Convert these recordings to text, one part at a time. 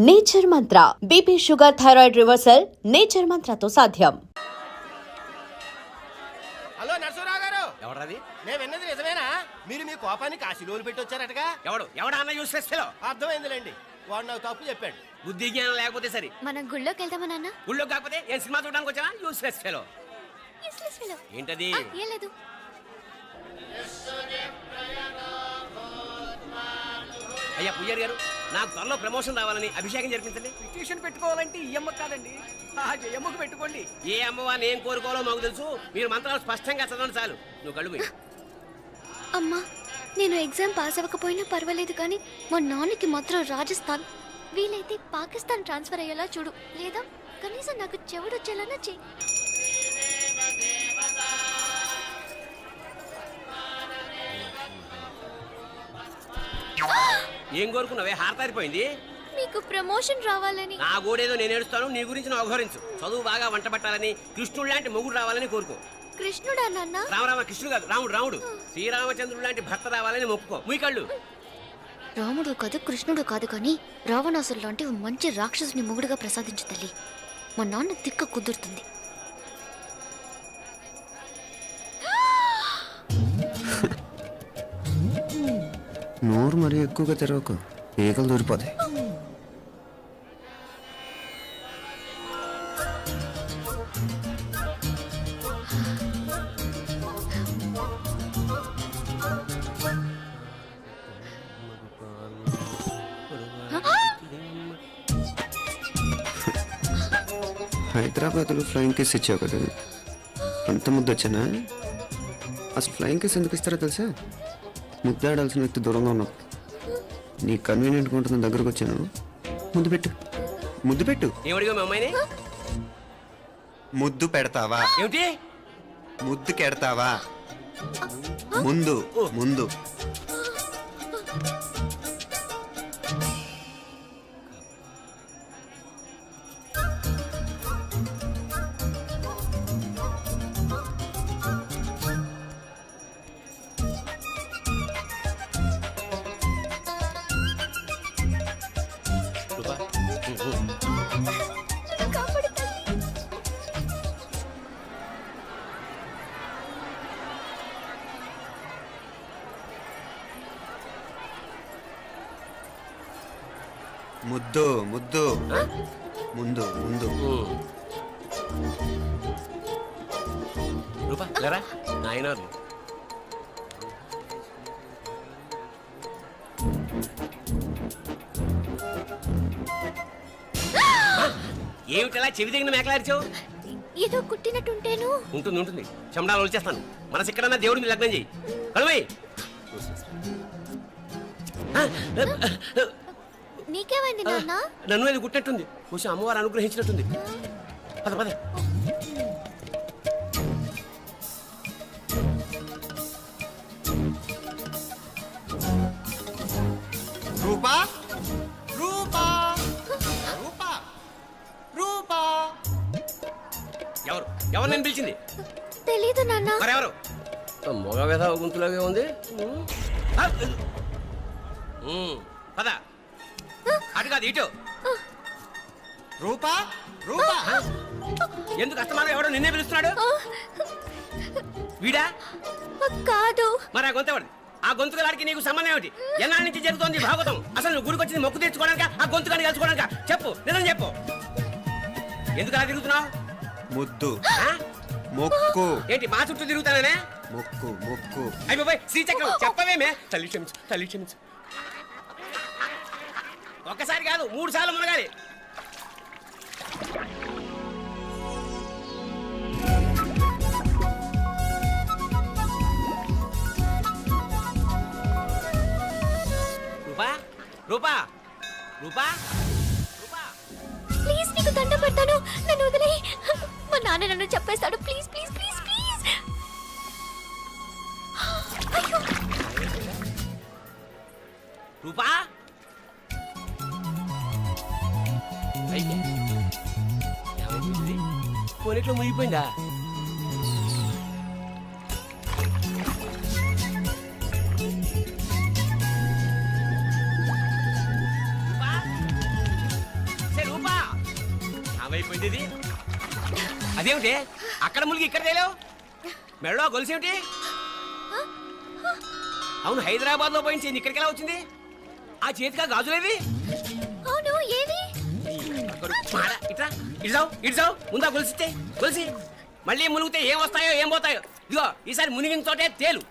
Nature Mantra BP sugar thyroid reversal nature మంత్రతో సాధ్యం. Hello Narasarao గారు, ఎవరది? నేను విన్నది నిజమేనా? మీరు మీ కోపాన్ని కాశీలోలు పెట్టి వచ్చారటగా? ఎవడన్నా యూస్లెస్ ఫెలో. అర్థమైందిలేండి, వాడు నాకు తప్పు చెప్పాడు. బుద్ధి జ్ఞానం లేకపోతే సరే. మనం గుళ్ళోకి వెళ్దామా నాన్న? గుళ్ళో కాకపోతే ఏం సినిమా చూడడానికి వచ్చావా? Useless fellow. ఏంటది? ఏం లేదు. అయ్యా పుయ్యారు గారు, నాకు త్వరలో ప్రమోషన్ రావాలని అభిషేకం జరిపించండి. పిటిషన్ పెట్టుకోవాలంటే ఈ అమ్మ కాదండి, ఆ జయమ్మకు పెట్టుకోండి. ఏ అమ్మవా నేను కోరుకోవాలో మాకు తెలుసు. మీరు మంత్రాలు స్పష్టంగా చదవండి చాలు. నువ్వు కళ్ళు మూయి. అమ్మా, నేను ఎగ్జామ్ పాస్ అవ్వకపోయినా పర్వాలేదు, కానీ మా నాన్నకి మాత్రం రాజస్థాన్, వీలైతే పాకిస్తాన్ ట్రాన్స్ఫర్ అయ్యేలా చూడు, లేదా కనీసం నాకు చెవుడొచ్చేలానా చెయ్యి. ఏం కోరుకున్నావే? హారతారిపోయింది. మీకు ప్రమోషన్ రావాలని. నా గోడేదో నేను ఏడుస్తాను, నీ గురించి నువ్వు అవహరించు. చదువు బాగా వంట పట్టాలని, కృష్ణుడు లాంటి మొగుడు రావాలని కోరుకో. కృష్ణుడా నాన్న? రామరామ కృష్ణుడు కాదు, రాముడు. శ్రీరామచంద్రుడు లాంటి భర్త రావాలని మొక్కుకో. మీ కళ్ళు. రాముడు కాదు, కృష్ణుడు కాదు, కానీ రావణాసురు లాంటి మంచి రాక్షసుని మొగుడుగా ప్రసాదించు తల్లి. మా నాన్న తిక్క కుదురుతుంది. నోరు మరీ ఎక్కువగా తెరవకు, ఈకలు దూరిపోతాయి. హైదరాబాద్లో ఫ్లయింగ్ కేస్ ఇచ్చావు కదా, అంత ముద్దు వచ్చానా? అసలు ఫ్లయింగ్ కేస్ ఎందుకు ఇస్తారో తెలుసా? ముద్దాడాల్సిన వ్యక్తి దూరంగా ఉన్నావు. నీ కన్వీనియంట్గా ఉంటుంది, దగ్గరకు వచ్చాను. ముద్దు పెట్టు. ఏమడిగా మా అమ్మాయిని? ముద్దు పెడతావా? ఏమిటి? ముద్దు కెడతావా? ముందు ముందు. ముద్దు ముద్దు ముందు ముందు. రూపా లేరా నాయనోర్లు. ఏమిటలా చెవి దగ్గర మేకలారిచావు? ఏదో కుట్టినట్టుంటేను. ఉంటుంది. చెమడాలు వచ్చేస్తాను. మనసు ఎక్కడన్నా దేవుడి మీద లగ్నం చేయి. కలువై. నీకేమైంది నాన్న? నన్ను అది కుట్టినట్టుంది. కొంచెం అమ్మవారు అనుగ్రహించినట్టుంది. పద పద. రూపా రూపా రూపా రూపా. ఎవరు నేను పిలిచింది? తెలీదు నాన్న. మరెవరు? మగ వేధ గుంతులాగే ఉంది. పద. అటు కాదు ఇటు. రూపా రూపా. ఎందుకు అస్తమానం ఎవడో నిన్నే పిలుస్తున్నాడు? వీడా కాదు. మరి ఆ గొంతు ఎవరిది? ఆ గొంతుకలాడికి నీకు సంబంధం ఏమిటి? ఎన్నాళ్ళ నుంచి జరుగుతోంది భాగవతం? అసలు నువ్వు గుడికి వచ్చింది మొక్కు తెచ్చుకోవడానిక, ఆ గొంతుకాన్ని కలుసుకోవడానిక? చెప్పు, నిజం చెప్పు. ఎందుకు అలా తిరుగుతున్నావు? ముద్దు మొక్కు. ఏంటి మా చుట్టూ తిరుగుతానే? మొక్కు మొక్కు. అయిపోయి శ్రీచక్రం చెప్పవేమే? తల్లి క్షమించు. ఒక్కసారి కాదు 3 సార్లు మునగాలి. రూపా రూపా రూపా రూపా, ప్లీజ్ నీకు దండ పెడతాను, నన్ను వదిలే. మా నాన్న నన్ను చెప్పేస్తాడు. Please please please please. అయ్యో రూపా. పోనీట్లో మునిగిపోయిందా? ఏమైపోయింది ఇది? అదేమిటి అక్కడ ములిగి ఇక్కడ తేలేవు? మెడలో గొలుసేమిటి? అవును, హైదరాబాద్ లో పోయించింది ఇక్కడికి ఎలా వచ్చింది? ఆ చేతిగా గాజులేవి? అవును ఏవి? ఇట్రా ఇడ్సావు ముందా గొలిసితే గొలిసి మళ్ళీ మునిగితే ఏం వస్తాయో ఏం పోతాయో. ఇదిగో ఈసారి మునిగిన చోటే తేలు.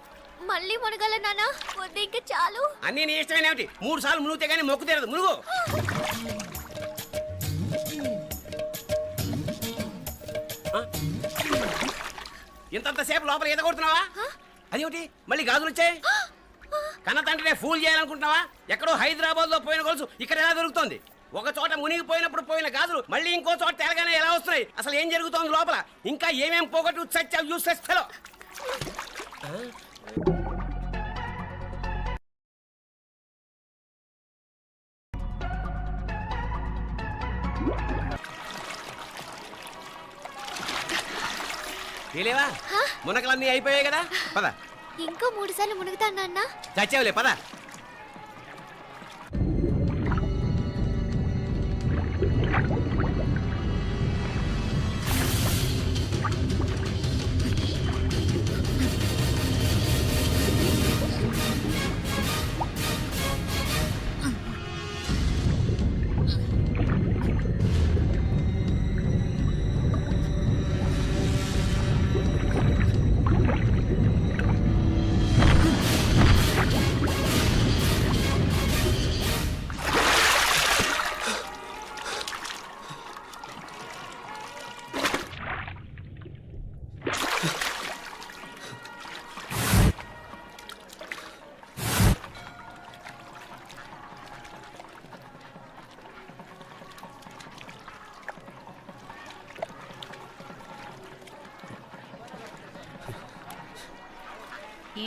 మళ్ళీ మునగల నాన్న, వద్దు ఇంకా చాలు. అన్నీ నీ ఇష్టమైన ఏమిటి? 3 సార్లు మునిగితే కానీ మొక్కు తీరదు. మునుగు. ఇంతంతసేపు లోపల ఈత కొడుతున్నావా? అదేమిటి మళ్ళీ గాజులు వచ్చాయి? కన్న తండ్రినే ఫూల్ చేయాలనుకుంటున్నావా? ఎక్కడో హైదరాబాద్ లో పోయిన గొలుసు ఇక్కడ ఎలా దొరుకుతుంది? ఒక చోట మునిగిపోయినప్పుడు పోయిన గాజులు మళ్ళీ ఇంకో చోట తేలగానే ఎలా వస్తున్నాయి? అసలు ఏం జరుగుతోంది లోపల? ఇంకా ఏమేం పోగొట్టు చచ్చావు యూస్లెస్ ఫెలో. తెలియవా? మునకలన్నీ అయిపోయాయి కదా, పద. ఇంకో 3 సార్లు మునుగుతాను నాన్న. చచ్చావులే, పద.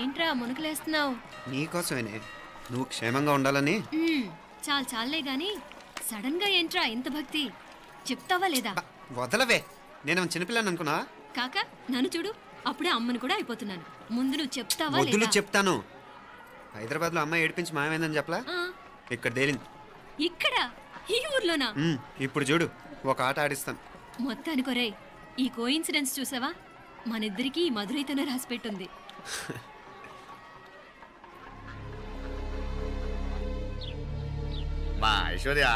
ఏంట్రా మునుకులేస్తున్నావు? నీకోసమేనే, నువ్వు క్షేమంగా ఉండాలని. చాలే గాని సడన్ గా ఏంట్రా ఇంత భక్తి? చెప్తావా లేదా? వదలవే, నేను చిన్నపిల్లని అనుకున్నా. కాక నన్ను చూడు, అప్పుడే అమ్మని కూడా అయిపోతున్నాను. ముందు నువ్వు చెప్తావా వద్దులు లేదా? చెప్తాను. హైదరాబాద్ లో అమ్మాయి ఏడిపించి మాయమైందని చెప్పలా? ఆ, ఇక్కడ తేలింది. ఇక్కడ ఈ ఊర్లోనా? ఇప్పుడు చూడు, ఒక ఆట ఆడిస్తాను. మొత్తానికొరే ఈ కోయిన్సిడెన్స్ చూసావా? మనిద్దరికి ఈ మధురైతోనే రాసిపెట్టుంది. మా ఐశ్వర్య,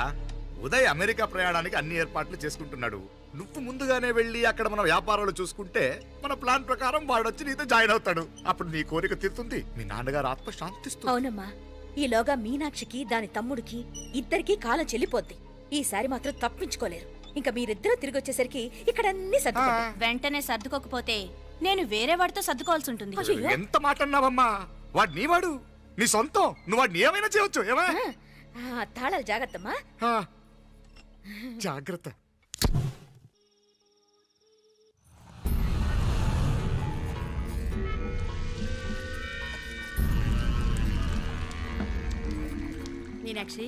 ఉదయ్ అమెరికా ప్రయాణానికి అన్ని ఏర్పాట్లు చేసుకుంటున్నాడు. నువ్వు ముందుగానే వెళ్ళి అక్కడ మన వ్యాపారాలు చూసుకుంటే మన ప్లాన్ ప్రకారం వాడు వచ్చి నీతో జాయిన్ అవుతాడు. అప్పుడు నీ కోరిక తీరుతుంది, మీ నాన్నగారు ఆత్మ శాంతిస్తుంది. అవునమ్మా, ఈలోగా మీనాక్షికి దాని తమ్ముడికి ఇద్దరికీ కాలం చెల్లిపోద్ది. ఈసారి మాత్రం తప్పించుకోలేరు. ఇంకా మీరిద్దరూ తిరిగి వచ్చేసరికి ఇక్కడ అన్ని సర్దుకుంటాయి. వెంటనే సర్దుకోకపోతే నేను వేరే వాడితో సర్దుకోవాల్సి ఉంటుంది. ఎంత మాట అన్నావమ్మా? వాడు నీ వాడు, నీ సొంతం. నువ్వు వాడిని ఏమైనా చేయొచ్చు. ఏమా తాళాలు జాగ్రత్తమ్మా. జాగ్రత్త. మీనాక్షి,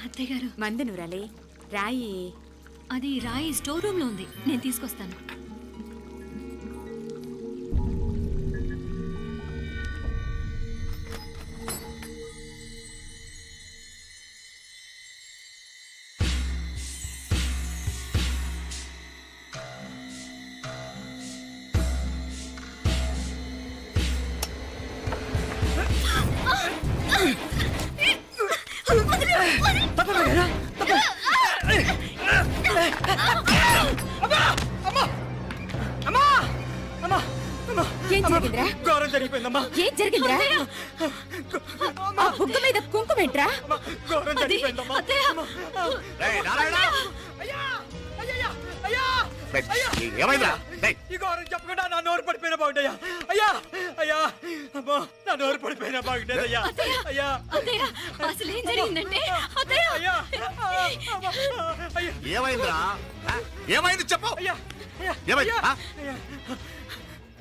అత్తయ్య గారు, మందు నూరాలి, రాయి. అది రాయి స్టోర్ రూమ్ లో ఉంది, నేను తీసుకొస్తాను. ఏం జరిగిందిరా? ఘోరం జరిగిపోయిందమ్మా. ఏం జరిగిందిరా? ఆ బుగ్గ మీద కుంకుమేంట్రా? ఘోరం జరిగిపోయిందమ్మా. రేయ్, నారాయణ! అయ్యా అయ్యా అయ్యా రేయ్, ఏమైందిరా? రేయ్, ఈ ఘోరం చెప్పకుండా నా నోరు పడిపోయిన బాగుంటాయా? అయ్యా అయ్యా అమ్మో, నా నోరు పడిపోయిన బాగుండేది. అయ్యా అయ్యా అత్తయ్య, అసలు ఏం జరిగిందంటే అత్తయ్య, అయ్యా అయ్యా ఏమైందిరా? ఏమైంది చెప్పు. అయ్యా ఏమైంది? అయ్యా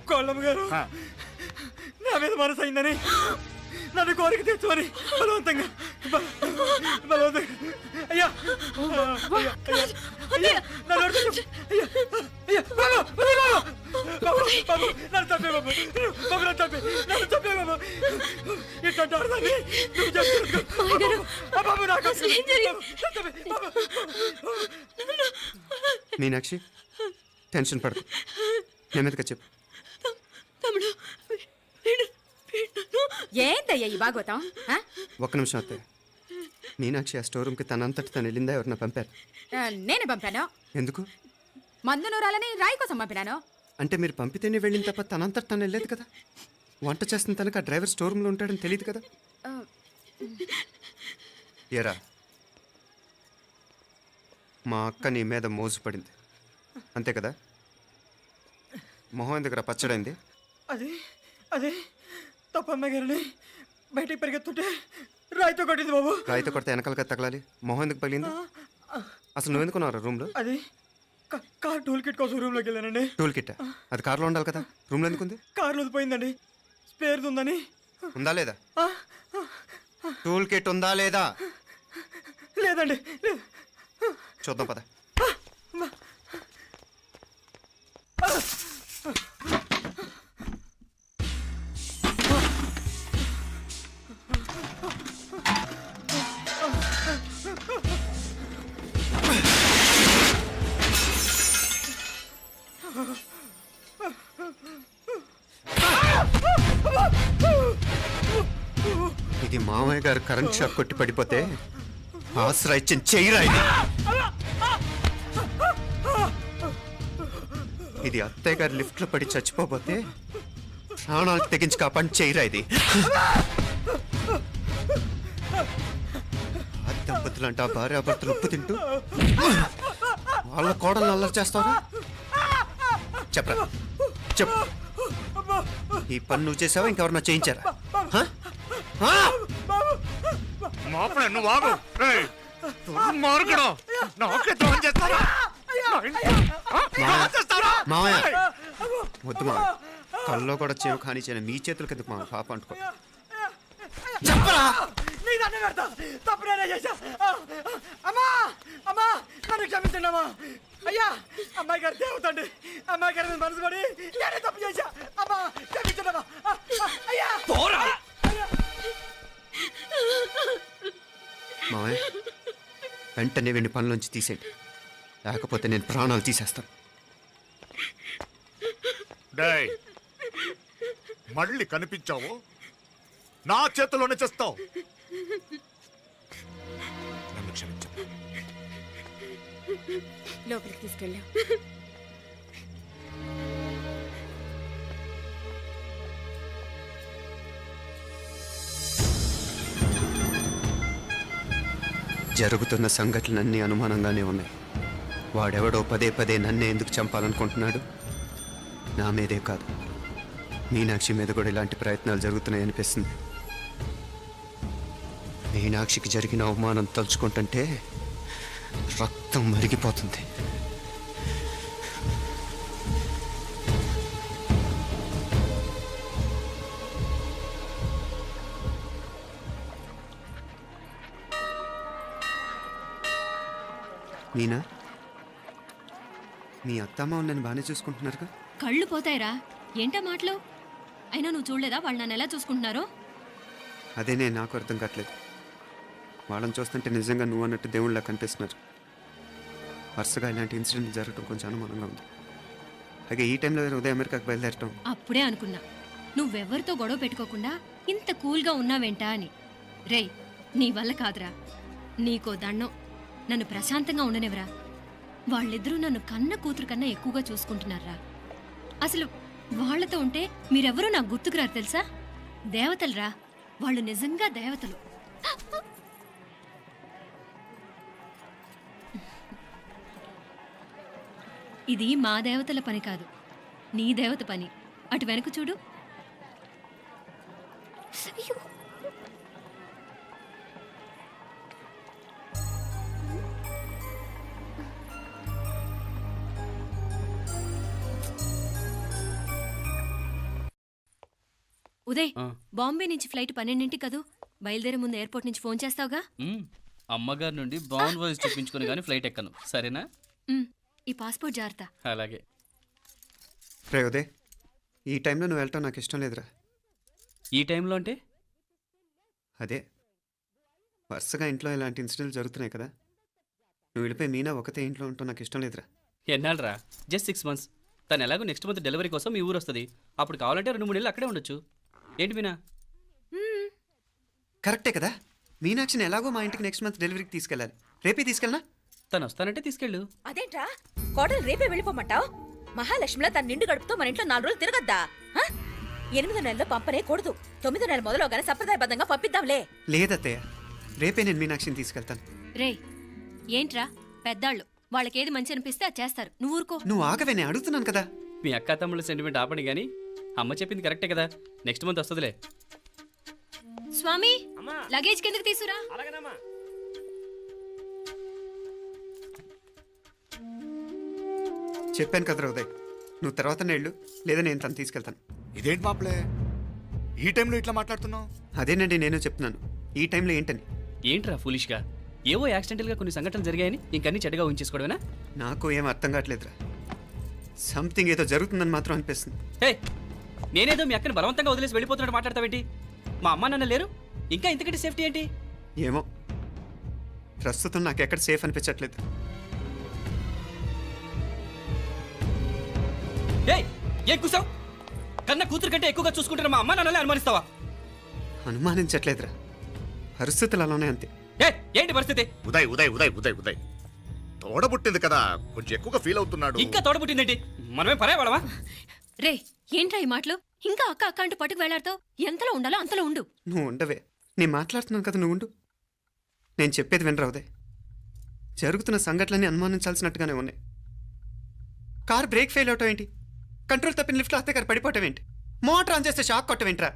కోళ్ళమ్మ గారు నా మీద మనసు అయిందని నన్ను కోరిక తెచ్చుకొని బలవంతంగా అయ్యా అయ్యా నా నోరు తెచ్చు. అయ్యా అయ్యా బాబు బాబు బాబు నన్ను చంపే బాబు, బాబు నన్ను చంపే బాబు. ఇట్లాంటి ఆడదాన్ని నువ్వు చెప్పు బాబు. నాకు అసలు ఏం జరిగింది? మీనాక్షి టెన్షన్ పడకు నెమ్మదిగా చెప్పు. తమ్ముడు ఏంటయ్యా ఈ భాగవతం ఆ? ఒక్క నిమిషం అత్తయ్య. మీనాక్షి ఆ స్టోర్ రూమ్కి తనంతటి తను వెళ్ళిందా ఎవరన్నా పంపారు? నేనే పంపాను. ఎందుకు? మందు నూరాలని రాయి కోసం పంపినాను. అంటే మీరు పంపితేనే వెళ్ళింది తప్ప తనంతటి తను వెళ్ళలేదు కదా. వంట చేస్తున్న తనకు ఆ డ్రైవర్ స్టోర్ రూమ్లో ఉంటాడని తెలియదు కదా. ఏరా మా అక్క నీ మీద మోజు పడింది అంతే కదా. మొహం దగ్గర పచ్చడైంది. అదే తప్ప అమ్మాయి గారిని బయటికి పరిగెత్తుంటే రాయితో కొట్టింది బాబు. రాయితో కొడితే వెనకాలగా తగలాలి. మొహం ఎందుకు పగిలింది? అసలు నువ్వు ఎందుకున్నావు రూమ్లో? అది కార్ టూల్ కిట్ కోసం రూమ్లోకి వెళ్ళానండి. టూల్ కిట్ అది కార్లో ఉండాలి కదా, రూమ్లో ఎందుకుంది? కార్లో పోయిందండి, స్పేర్ ఉందని. ఉందా లేదా? టూల్ కిట్ ఉందా లేదా? లేదండి, లేదు. చూద్దాం పద. ఇది మామయ్య గారు కరెంట్ షాక్ కొట్టి పడిపోతే ఆసరా ఇచ్చిన చెయ్యిరా ఇది. ఇది అత్తయ్య గారు లిఫ్ట్ లో పడి చచ్చిపోతే ప్రాణాలకు తెగించి కాపాడి చెయ్యిరా ఇది. ఆ దంపతులు అంటే ఆ భార్యాభర్తలు ఉప్పు తింటూ వాళ్ళ కోడలు అల్లరి చేస్తారా? చెప్పరా చెప్పు. ఈ పని నువ్వు చేసావా ఇంకెవరన్నా చేయించారా? మాపడే నువ్వు ఆగు. ఏయ్, దుర్మార్గుడు. నాకే ద్రోహం చేస్తారా? మావయ్య వద్దు మావయ్య, కల్లో కూడా చేవు కానిచ్చిన మీ చేతుల కింద మా పాప అంటుకో. చెప్పరా? నీ దండం పెడతా, తప్పు నేనే చేశా. అమ్మా అమ్మా నన్ను క్షమించండి అమ్మా. అయ్యా అమ్మాయి గారు దేవతండి, అమ్మాయి గారి మీద మనసు పడి నేనే తప్పు చేశా. అమ్మా క్షమించండి అమ్మా. అయ్యా మావయ్య వెంటనే వెండి పనులోంచి తీసేయండి, లేకపోతే నేను ప్రాణాలు తీసేస్తాను. డేయ్, మళ్ళీ కనిపించావు నా చేతిలోనే చేస్తావు. నన్ను క్షమించు. లోపలికి తీసుకెళ్ళా. జరుగుతున్న సంఘటనలన్నీ అనుమానంగానే ఉన్నాయి. వాడెవడో పదే పదే నన్నే ఎందుకు చంపాలనుకుంటున్నాడు? నా మీదే కాదు, మీనాక్షి మీద కూడా ఇలాంటి ప్రయత్నాలు జరుగుతున్నాయి అనిపిస్తుంది. మీనాక్షికి జరిగిన అవమానం తలుచుకుంటుంటే రక్తం మరిగిపోతుంది. మీనా, మీ అత్తమ్మ నన్ను బాగానే చూసుకుంటున్నారుగా? కళ్ళు పోతాయిరా, ఏంటా మాటలు? అయినా నువ్వు చూడలేదా వాళ్ళు నన్ను ఎలా చూసుకుంటున్నారో? అదేనే నాకు అర్థం కావట్లేదు. వాళ్ళని చూస్తుంటే నిజంగా నువ్వు అన్నట్టు దేవుళ్ళ కనిపిస్తున్నారు. వరుసగా ఇలాంటి ఇన్సిడెంట్ జరగడం కొంచెం అనుమానంగా ఉంది. అలాగే ఈ టైంలో ఉదయం అమెరికాకు బయలుదేరటం. అప్పుడే అనుకున్నా నువ్వెవరితో గొడవ పెట్టుకోకుండా ఇంత కూల్గా ఉన్నావేంటా అని. రేయ్, నీ వల్ల కాదురా, నీకో దండం, నన్ను ప్రశాంతంగా ఉండనివరా. వాళ్ళిద్దరూ నన్ను కన్న కూతురు కన్నా ఎక్కువగా చూసుకుంటున్నారా. అసలు వాళ్లతో ఉంటే మీరెవరూ నాకు గుర్తుకురారు తెలుసా? దేవతలురా వాళ్ళు, నిజంగా దేవతలు. ఇది మా దేవతల పని కాదు, నీ దేవత పని. అటు వెనక చూడు. అయ్యో ఉదయ్, బాంబే నుంచి ఫ్లైట్ 12ంటికి కదూ. బయలుదేరే ముందు ఎయిర్పోర్ట్ నుంచి ఫోన్ చేస్తావుగా? అమ్మగారి నుండి బాండ్ వాయిస్ చూపించుకుని కానీ ఫ్లైట్ ఎక్కను, సరేనా? ఈ పాస్పోర్ట్ జాగ్రత్త. అలాగే. రే ఉదయ్, ఈ టైంలో నువ్వు వెళ్ళటం నాకు ఇష్టం లేదురా. ఈ టైంలో అంటే? అదే వరుసగా ఇంట్లో ఇలాంటి ఇన్సిడెంట్లు జరుగుతున్నాయి కదా. నువ్వు వెళ్ళిపోయి మీనా ఒకతే ఇంట్లో ఉంటావు నాకు ఇష్టం లేదురా. ఎన్నాళ్ళరా? Just 6 months. తను ఎలాగో నెక్స్ట్ మంత్ డెలివరీ కోసం మీ ఊరు వస్తుంది. అప్పుడు కావాలంటే 2-3 నెలలు అక్కడే ఉండొచ్చు. ఏంటి మీనా? కరెక్టే కదా. మీనాక్షిని ఎలాగో మా ఇంటికి నెక్స్ట్ మంత్ డెలివరీకి తీసుకెళ్ళాలి. రేపే తీసుకెళ్ళనా? తను వస్తానంటే తీసుకెళ్ళు. అదేంట్రా కోడలు రేపే వెళ్ళిపోమంటావు? మహాలక్ష్మిలా తన నిండు గడుపుతో మన ఇంట్లో 4 రోజులు తిరగద్దా? 8వ నెలలో పంపనే కూడదు. 9వ నెల మొదలుగానే సంప్రదాయబద్ధంగా పంపిద్దాంలే. లేదత్తయ్య, రేపే నేను మీనాక్షిని తీసుకెళ్తాను. రే ఏంట్రా పెద్దాళ్ళు, వాళ్ళకేది మంచి అనిపిస్తే అది చేస్తారు. నువ్వు ఊరుకో. నువ్వు ఆగవే, నేను అడుగుతున్నాను కదా. మీ అక్క తమ్ముళ్ళ సెంటిమెంట్ ఆపండి కానీ అమ్మ చెప్పింది కరెక్టే కదా. నెక్స్ట్ మంత్ వస్తుందిలే. స్వామి అమ్మా. లగేజ్ కిందకి తీసురా. అలాగేనమ్మా. చెప్పాను కదరా ఉదయ్, నువ్వు తర్వాత నేళ్ళు లేదా నేను తను తీసుకెళ్తాను. ఇదేంటి మాప్లే ఈ టైంలో ఇట్లా మాట్లాడుతున్నావు? అదేనండి నేను చెప్తున్నాను, ఈ టైంలో ఏంటని. ఏంట్రా ఫులిష్గా? ఏవో యాక్సిడెంటల్గా కొన్ని సంఘటనలు జరిగాయని ఇంకన్నీ చెడ్డగా ఊహించేసుకోవడమేనా? నాకు ఏం అర్థం కావట్లేదురా. సంథింగ్ ఏదో జరుగుతుందని మాత్రం అనిపిస్తుంది. హే, నేనేదో మీ అక్కని బలవంతంగా వదిలేసి వెళ్ళిపోతున్నట్టు మాట్లాడతావేంటి? మా అమ్మ నాన్న లేరు, ఇంకా ఇంతకంటే సేఫ్టీ ఏంటి? ఏమో, ప్రస్తుతం నాకు ఎక్కడ సేఫ్ అనిపించట్లేదు. ఏయ్, ఏం కూసావు? కన్న కూతురు కంటే ఎక్కువగా చూసుకుంటున్న మా అమ్మ నాన్నలే అనుమానిస్తావా? అనుమానించట్లేదురా, పరిస్థితులు అలానే అంతే. ఏ ఏంటి పరిస్థితి? ఉదయ్ ఉదయ్ ఉదయ్ ఉదయ్ ఉదయ్ తోడబుట్టింది కదా, కొంచెం ఎక్కువగా ఫీల్ అవుతున్నాడు. ఇంకా తోడబుట్టిందేంటి? మనమే పరేవాళ్ళమా? రే ఏంట్రా ఈ మాటలు? ఇంకా అక్క అక్క అంటూ పట్టుకు వెళ్లాడుతావు. ఎంతలో ఉండాలో అంతలో ఉండు. నువ్వు ఉండవే, నేను మాట్లాడుతున్నాను కదా, నువ్వు ఉండు. నేను చెప్పేది వినరా ఉదయ్. జరుగుతున్న సంఘటనలన్నీ అనుమానించాల్సినట్టుగానే ఉన్నాయి. కార్ బ్రేక్ ఫెయిల్ అవటం ఏంటి? కంట్రోల్ తప్పిన లిఫ్ట్లో అత్తే గారు పడిపోవటం ఏంటి? మోటార్ ఆన్ చేస్తే షాక్ కొట్టం ఏంట్రా?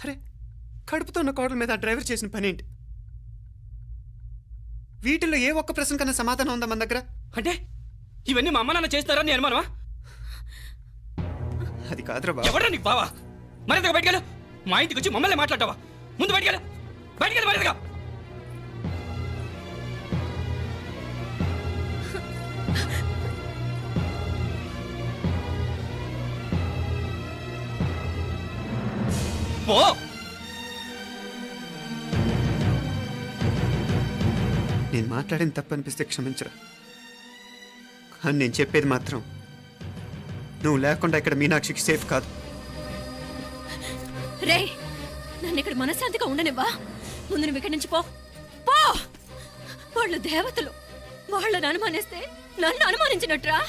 అరే, కడుపుతో ఉన్న కోడల మీద ఆ డ్రైవర్ చేసిన పని ఏంటి? వీటిల్లో ఏ ఒక్క ప్రశ్న కన్నా సమాధానం ఉందా మన దగ్గర? అంటే ఇవన్నీ మా అమ్మ నాన్న చేస్తారని నీ అనుమానమా? అది కాదురా బాబు. ఎవరా నీకు బావా? మరింతగా బయటకెళ్ళు. మా ఇంటికి వచ్చి మమ్మల్ని మాట్లాడతావా? ముందు బయటకెళ్ళు, బయటకెళ్ళు మరింతగా. పో. నేను మాట్లాడిన తప్పు అనిపిస్తే క్షమించరా, కానీ నేను చెప్పేది మాత్రం నువ్వు లేకుండా ఇక్కడ మీనాక్షికి సేఫ్ కాదు. రే నన్ను ఇక్కడ మనశ్శాంతిగా ఉండనివ్వా. ముందు నువ్వు ఇక్కడి నుంచి పో. పో. వాళ్ళు దేవతలు, వాళ్ళని అనుమానిస్తే నన్ను అనుమానించినట్రా.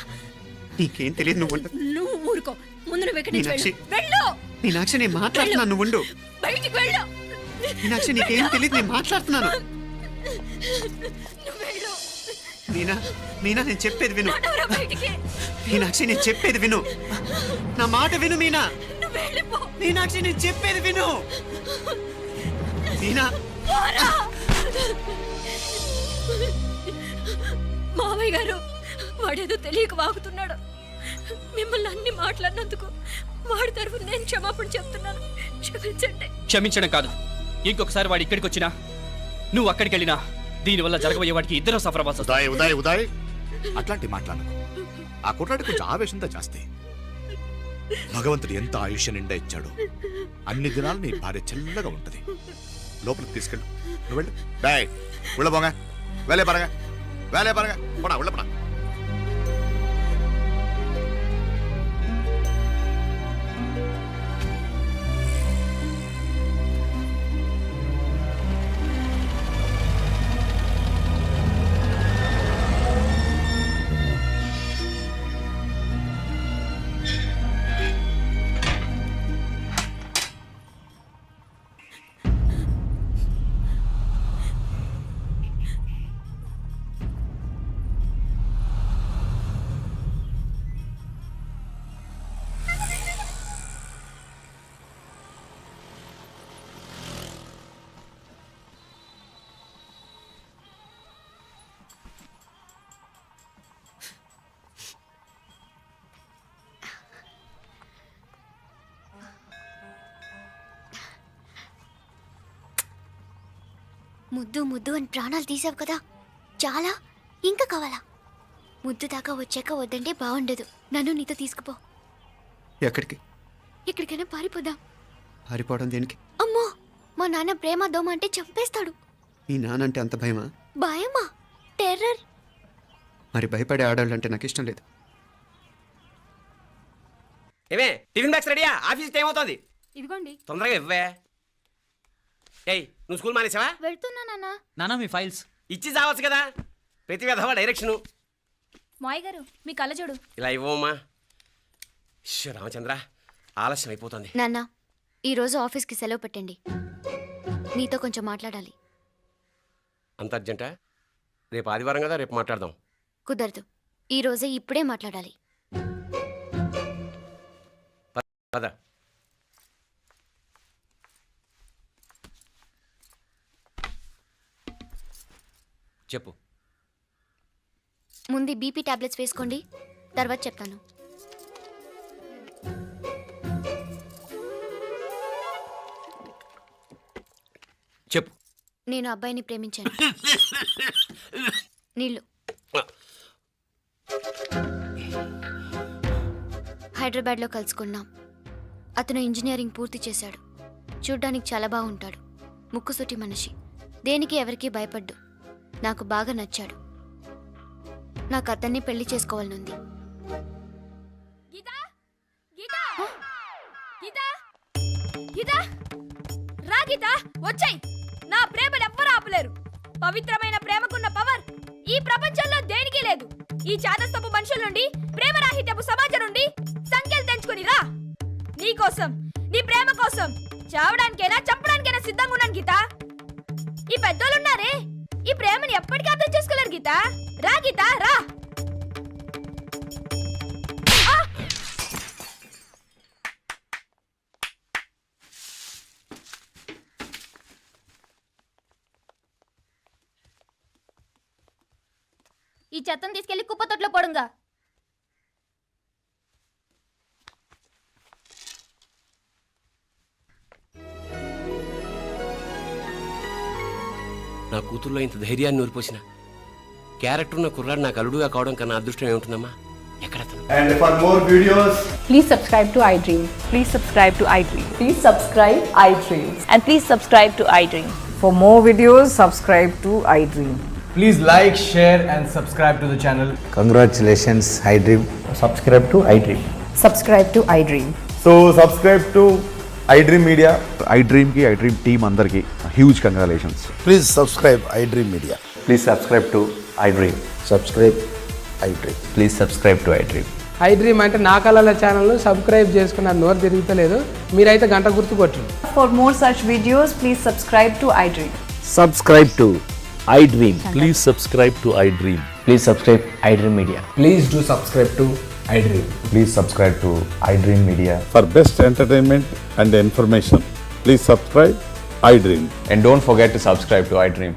నీకేం తెలియదు, నువ్వు ఉండు. నువ్వు ఊరుకో. ముందు నువ్వు ఇక్కడి నుంచి మీనాక్షి. వెళ్ళు. మీనాక్షి, నేను మాట్లాడుతున్నాను, నువ్వు ఉండు. బయటికి వెళ్ళు. మీనాక్షి, నీకేం తెలియదు, నేను మాట్లాడుతున్నాను. నువ్వు వెళ్ళు. మీనా, మీనా, నేను చెప్పేది విను. నడవరా బయటికి. మీనాక్షి, నేను చెప్పేది విను. నా మాట విను మీనా. నువ్వు వెళ్ళిపో. మీనాక్షి, నేను చెప్పేది విను. మీనా, పోరా. మావయ్య గారు, వాడేదో తెలియక వాగుతున్నాడు. మిమ్మల్ని అన్ని మాట్లాడినందుకు వాడి తరఫున నేను క్షమాపణ చెప్తున్నాను. క్షమించండి. క్షమించడం కాదు, ఇంకొకసారి వాడు ఇక్కడికి వచ్చినా నువ్వు అక్కడికి వెళ్ళినా దీనివల్ల జరగబోయే వాడికి ఇద్దరు సఫర్ అవ్వాల్సి వస్తుంది. ఉదయ్ ఉదయ్ ఉదయ్ అట్లాంటి మాట్లాడకు. ఆ కుట్రాడి కొంచెం ఆవేశంతో జాస్తి. భగవంతుడు ఎంత ఆయుష్య నిండా ఇచ్చాడు. అన్ని దినాలు నీ భార్య చల్లగా ఉంటది. లోపలికి తీసుకెళ్ళు, నువ్వు వెళ్ళు. డాయ్ ఉళ్ళ పోగా, వేలే పరగా, వేలే పరగా, పోడా ఉళ్ళ పడా. ముద్దు ముద్దు అని ప్రాణాలు తీసావు కదా, చాలా ఇంకా కావాలా? ముద్దు దాకా వచ్చాక వద్దంటే బాగుండదు. నన్ను నీతో తీసుకుపో. ఎక్కడికి? ఎక్కడికైనా పారిపోదాం. పారిపోవడం దేనికి? అమ్మో, మా నాన్న ప్రేమ దోమ అంటే చంపేస్తాడు. మీ నానంటే అంత భయమా? భయమా? టెర్రర్. మరి భయపడే ఆడవాళ్ళు అంటే నాకు ఇష్టం లేదు. ఏమే టిఫిన్ బ్యాగ్స్ రెడీయా? ఆఫీస్ టైం అవుతుంది. ఇదిగోండి. తొందరగా ఇవ్వే. ఏయ్ నువ్వు స్కూల్ మానేసావా? వెళ్తున్నా నాన్న. నానా మీ ఫైల్స్. ఇచ్చి చావచ్చు కదా. ప్రతి విధవా డైరెక్షను. మాయ్ గారు మీ కళ్ళజోడు. ఇలా ఇవ్వమ్మా. రామచంద్ర ఆలస్యం అయిపోతుంది. నాన్న ఈరోజు ఆఫీస్కి సెలవు పెట్టండి. నీతో కొంచెం మాట్లాడాలి. అంత అర్జెంటా? రేపు ఆదివారం కదా, రేపు మాట్లాడదాం. కుదరదు, ఈరోజే ఇప్పుడే మాట్లాడాలి. పద. చెప్పు. ముందు బీపీ టాబ్లెట్స్ వేసుకోండి, తర్వాత చెప్తాను. చెప్పు. నేను అబ్బాయిని ప్రేమించాను. నీళ్ళు. హైదరాబాద్లో కలుసుకున్నాం. అతను ఇంజనీరింగ్ పూర్తి చేశాడు. చూడ్డానికి చాలా బాగుంటాడు. ముక్కుసూటి మనిషి. దేనికి ఎవరికీ భయపడ్డు. నాకు బాగా నచ్చాడు. నాకు అతన్ని పెళ్లి చేసుకోవాలనుంది. వచ్చాయి. నా ప్రేమను ఎవ్వరూ ఆపలేరు. పవిత్రమైన ప్రేమకున్న పవర్ ఈ ప్రపంచంలో దేనికి లేదు. ఈ చాదస్తపు మనుషుల నుండి, ప్రేమరాహిత్యపు సమాజం నుండి సంఖ్యలు తెంచుకుని రా. నీ కోసం, నీ ప్రేమ కోసం చావడానికైనా చంపడానికైనా సిద్ధంగా ఉన్నాను గీత. ఈ పెద్దోళ్ళున్నారే, ఈ ప్రేమని ఎప్పటికీ అర్థం చేసుకోలేరు గీత. రా గీత రా. ఈ చెత్తను తీసుకెళ్లి కుప్పతొట్లో పడుంగా. నా కూతుర్లో ఇంత ధైర్యాన్ని నూరిపోసిన క్యారెక్టర్ ఉన్న కుర్రాడు నాకు అల్లుడుగా కావడం కన్నా అదృష్టం ఏముంటుందమ్మా? ఎక్కడతను? And for more videos, Please subscribe to iDream. Please subscribe to iDream. Please subscribe iDream. And please subscribe to iDream. For more videos, subscribe to iDream. please like, share and subscribe to the channel. Congratulations, iDream. Subscribe to iDream. Subscribe to iDream. So subscribe to iDream Media. iDream ki iDream team andarki huge congratulations. Please subscribe iDream Media. Please subscribe to iDream. Subscribe iDream. Please subscribe to iDream. iDream అంటే నా కళల ఛానల్ను subscribe చేసుకున్న నోరు తిరుగుతలేదు. మీరైతే గంట గుర్తు కొట్టండి. For more such videos, please subscribe to iDream. Subscribe to iDream. Please subscribe to iDream. Please subscribe iDream Media. Please do subscribe to iDream. Please subscribe to iDream Media. For best entertainment and information, please subscribe iDream. And don't forget to subscribe to iDream.